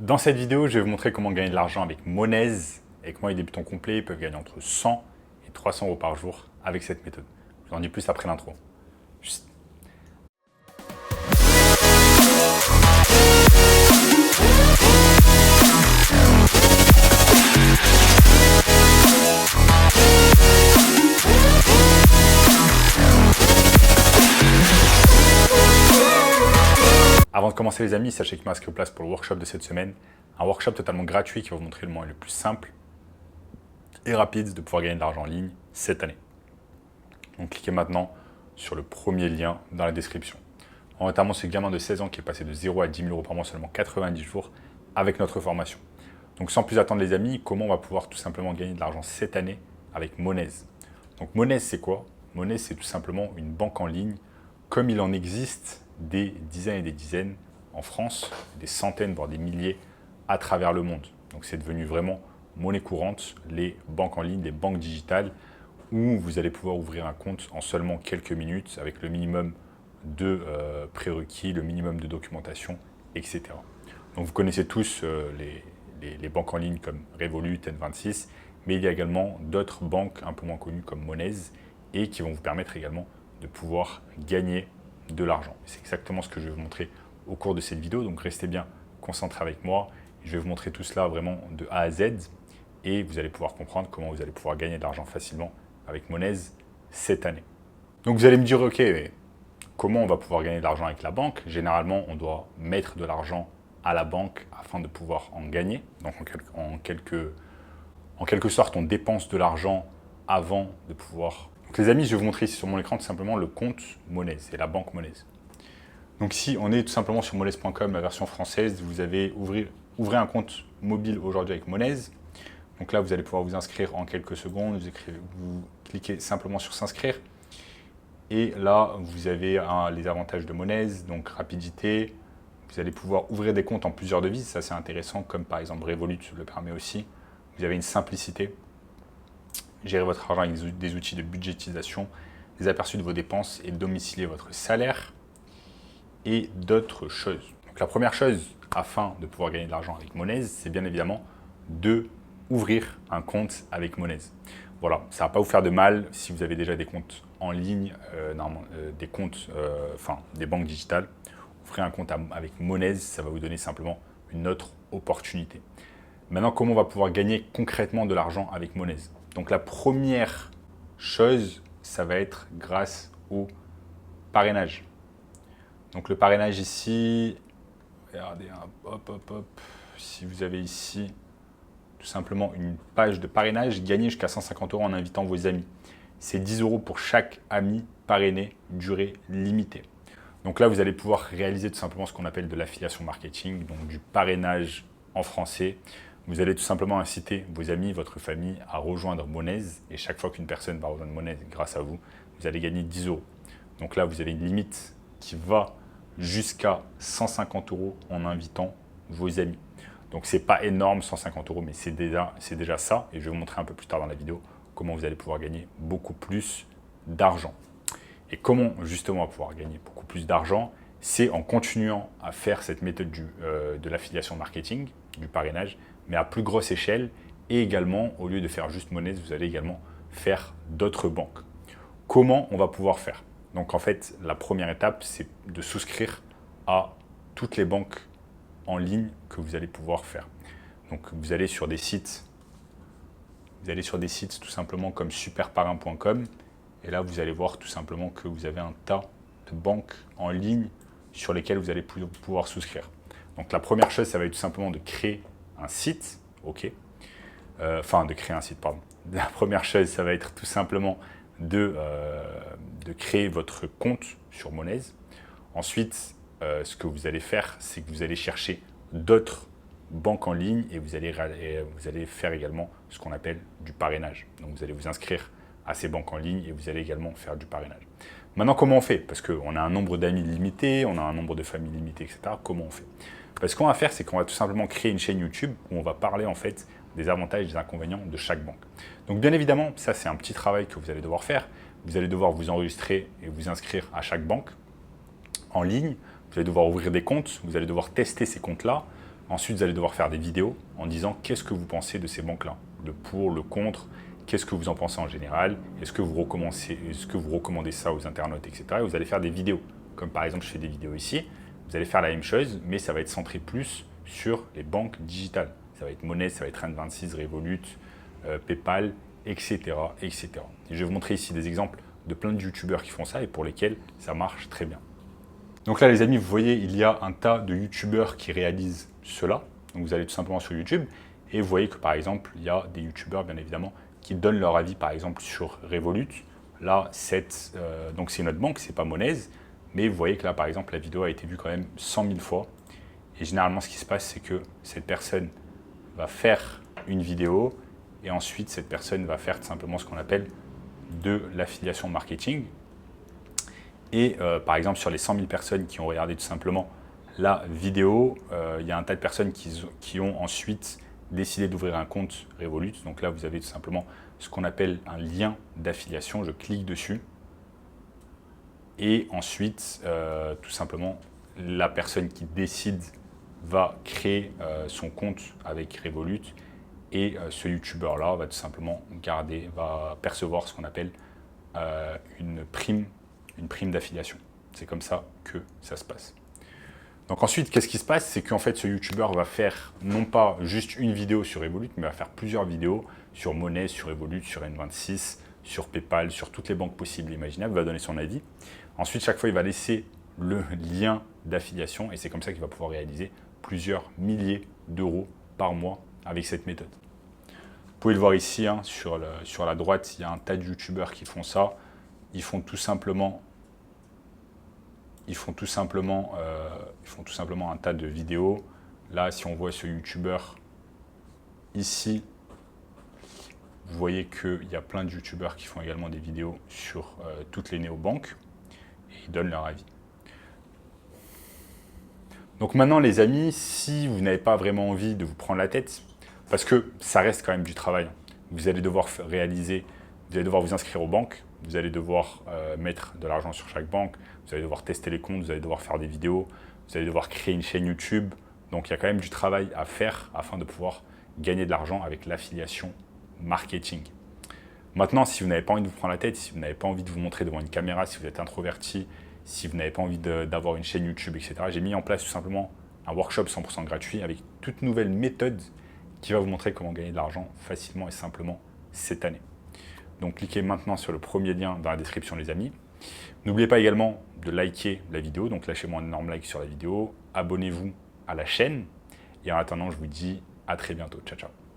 Dans cette vidéo, je vais vous montrer comment gagner de l'argent avec Monez. Et comment les débutants complets peuvent gagner entre 100 et 300 euros par jour avec cette méthode. Je vous en dis plus après l'intro. Avant de commencer les amis, sachez que je m'inscris en place pour le workshop de cette semaine. Un workshop totalement gratuit qui va vous montrer le moyen le plus simple et rapide de pouvoir gagner de l'argent en ligne cette année. Donc cliquez maintenant sur le premier lien dans la description. On a notamment ce gamin de 16 ans qui est passé de 0 à 10 000 euros par mois seulement 90 jours avec notre formation. Donc sans plus attendre les amis, comment on va pouvoir tout simplement gagner de l'argent cette année avec Monez. Donc Monez c'est quoi? Monez c'est tout simplement une banque en ligne comme il en existe des dizaines et des dizaines en France, des centaines voire des milliers à travers le monde. Donc c'est devenu vraiment monnaie courante, les banques en ligne, les banques digitales, où vous allez pouvoir ouvrir un compte en seulement quelques minutes avec le minimum de prérequis, le minimum de documentation, etc. Donc vous connaissez tous les banques en ligne comme Revolut, N26, mais il y a également d'autres banques un peu moins connues comme Monez et qui vont vous permettre également de pouvoir gagner de l'argent. C'est exactement ce que je vais vous montrer au cours de cette vidéo, donc restez bien concentrés avec moi. Je vais vous montrer tout cela vraiment de A à Z et vous allez pouvoir comprendre comment vous allez pouvoir gagner de l'argent facilement avec Monez cette année. Donc vous allez me dire, ok, mais comment on va pouvoir gagner de l'argent avec la banque? Généralement, on doit mettre de l'argent à la banque afin de pouvoir en gagner. Donc en quelque sorte, on dépense de l'argent avant de pouvoir... Donc les amis, je vais vous montrer ici sur mon écran tout simplement le compte Monez, c'est la banque Monez. Donc si on est tout simplement sur monez.com, la version française, vous avez ouvrez un compte mobile aujourd'hui avec Monez. Donc là, vous allez pouvoir vous inscrire en quelques secondes, vous cliquez simplement sur s'inscrire. Et là, vous avez les avantages de Monez, donc rapidité. Vous allez pouvoir ouvrir des comptes en plusieurs devises, ça c'est intéressant, comme par exemple Revolut le permet aussi. Vous avez une simplicité. Gérer votre argent avec des outils de budgétisation, des aperçus de vos dépenses et domicilier votre salaire et d'autres choses. Donc la première chose, afin de pouvoir gagner de l'argent avec Monez, c'est bien évidemment de ouvrir un compte avec Monez. Voilà, ça ne va pas vous faire de mal si vous avez déjà des comptes en ligne, des banques digitales. Ouvrez un compte avec Monez, ça va vous donner simplement une autre opportunité. Maintenant, comment on va pouvoir gagner concrètement de l'argent avec Monez? Donc la première chose, ça va être grâce au parrainage. Donc le parrainage ici, regardez, hop, si vous avez ici tout simplement une page de parrainage, gagnez jusqu'à 150 euros en invitant vos amis. C'est 10 euros pour chaque ami parrainé, durée limitée. Donc là, vous allez pouvoir réaliser tout simplement ce qu'on appelle de l'affiliation marketing, donc du parrainage en français. Vous allez tout simplement inciter vos amis, votre famille à rejoindre Monez. Et chaque fois qu'une personne va rejoindre Monez grâce à vous, vous allez gagner 10 euros. Donc là, vous avez une limite qui va jusqu'à 150 euros en invitant vos amis. Donc ce n'est pas énorme, 150 euros, mais c'est déjà ça. Et je vais vous montrer un peu plus tard dans la vidéo comment vous allez pouvoir gagner beaucoup plus d'argent. Et comment justement on va pouvoir gagner beaucoup plus d'argent? C'est en continuant à faire cette méthode de l'affiliation marketing, du parrainage, mais à plus grosse échelle. Et également, au lieu de faire juste Monez, vous allez également faire d'autres banques. Comment on va pouvoir faire? Donc en fait, la première étape, c'est de souscrire à toutes les banques en ligne que vous allez pouvoir faire. Donc vous allez sur des sites tout simplement comme superparrain.com et là vous allez voir tout simplement que vous avez un tas de banques en ligne sur lesquelles vous allez pouvoir souscrire. Donc la première chose, ça va être tout simplement de créer un site, ok. De créer un site, pardon. La première chose, ça va être tout simplement de créer votre compte sur Monez. Ensuite, ce que vous allez faire, c'est que vous allez chercher d'autres banques en ligne et vous allez faire également ce qu'on appelle du parrainage. Donc vous allez vous inscrire à ces banques en ligne et vous allez également faire du parrainage. Maintenant, comment on fait? Parce qu'on a un nombre d'amis limité, on a un nombre de familles limité, etc. Comment on fait? Ce qu'on va faire, c'est qu'on va tout simplement créer une chaîne YouTube où on va parler en fait des avantages et des inconvénients de chaque banque. Donc bien évidemment, ça c'est un petit travail que vous allez devoir faire. Vous allez devoir vous enregistrer et vous inscrire à chaque banque en ligne. Vous allez devoir ouvrir des comptes, vous allez devoir tester ces comptes-là. Ensuite, vous allez devoir faire des vidéos en disant qu'est-ce que vous pensez de ces banques-là, le pour, le contre, qu'est-ce que vous en pensez en général, est-ce que vous recommandez ça aux internautes, etc. Et vous allez faire des vidéos, comme par exemple je fais des vidéos ici, vous allez faire la même chose, mais ça va être centré plus sur les banques digitales. Ça va être Money, ça va être N26, Revolut, PayPal, etc., etc. Et je vais vous montrer ici des exemples de plein de youtubeurs qui font ça et pour lesquels ça marche très bien. Donc là les amis, vous voyez, il y a un tas de youtubeurs qui réalisent cela. Donc vous allez tout simplement sur YouTube et vous voyez que par exemple, il y a des youtubeurs bien évidemment qui donnent leur avis par exemple sur Revolut. Là, donc c'est une autre banque, c'est pas Money, mais vous voyez que là par exemple, la vidéo a été vue quand même 100 000 fois. Et généralement, ce qui se passe, c'est que cette personne va faire une vidéo et ensuite, cette personne va faire tout simplement ce qu'on appelle de l'affiliation marketing. Et par exemple, sur les 100 000 personnes qui ont regardé tout simplement la vidéo, il y a un tas de personnes qui ont ensuite décidé d'ouvrir un compte Revolut. Donc là, vous avez tout simplement ce qu'on appelle un lien d'affiliation. Je clique dessus. Et ensuite, tout simplement, la personne qui décide va créer son compte avec Revolut et ce youtubeur-là va tout simplement va percevoir ce qu'on appelle une prime d'affiliation. C'est comme ça que ça se passe. Donc ensuite, qu'est-ce qui se passe? C'est qu'en fait, ce youtubeur va faire non pas juste une vidéo sur Revolut, mais va faire plusieurs vidéos sur Money, sur Revolut, sur N26, sur PayPal, sur toutes les banques possibles et imaginables, va donner son avis. Ensuite, chaque fois, il va laisser le lien d'affiliation et c'est comme ça qu'il va pouvoir réaliser plusieurs milliers d'euros par mois avec cette méthode. Vous pouvez le voir ici, hein, sur la droite, il y a un tas de youtubeurs qui font ça. Ils font tout simplement un tas de vidéos. Là, si on voit ce youtubeur ici, vous voyez qu'il y a plein de youtubeurs qui font également des vidéos sur toutes les néobanques et ils donnent leur avis. Donc maintenant les amis, si vous n'avez pas vraiment envie de vous prendre la tête, parce que ça reste quand même du travail, vous allez devoir vous inscrire aux banques, vous allez devoir mettre de l'argent sur chaque banque, vous allez devoir tester les comptes, vous allez devoir faire des vidéos, vous allez devoir créer une chaîne YouTube. Donc il y a quand même du travail à faire afin de pouvoir gagner de l'argent avec l'affiliation marketing. Maintenant, si vous n'avez pas envie de vous prendre la tête, si vous n'avez pas envie de vous montrer devant une caméra, si vous êtes introverti, si vous n'avez pas envie d'avoir une chaîne YouTube, etc., j'ai mis en place tout simplement un workshop 100% gratuit avec toute nouvelle méthode qui va vous montrer comment gagner de l'argent facilement et simplement cette année. Donc cliquez maintenant sur le premier lien dans la description les amis. N'oubliez pas également de liker la vidéo, donc lâchez-moi un énorme like sur la vidéo, abonnez-vous à la chaîne et en attendant je vous dis à très bientôt, ciao ciao.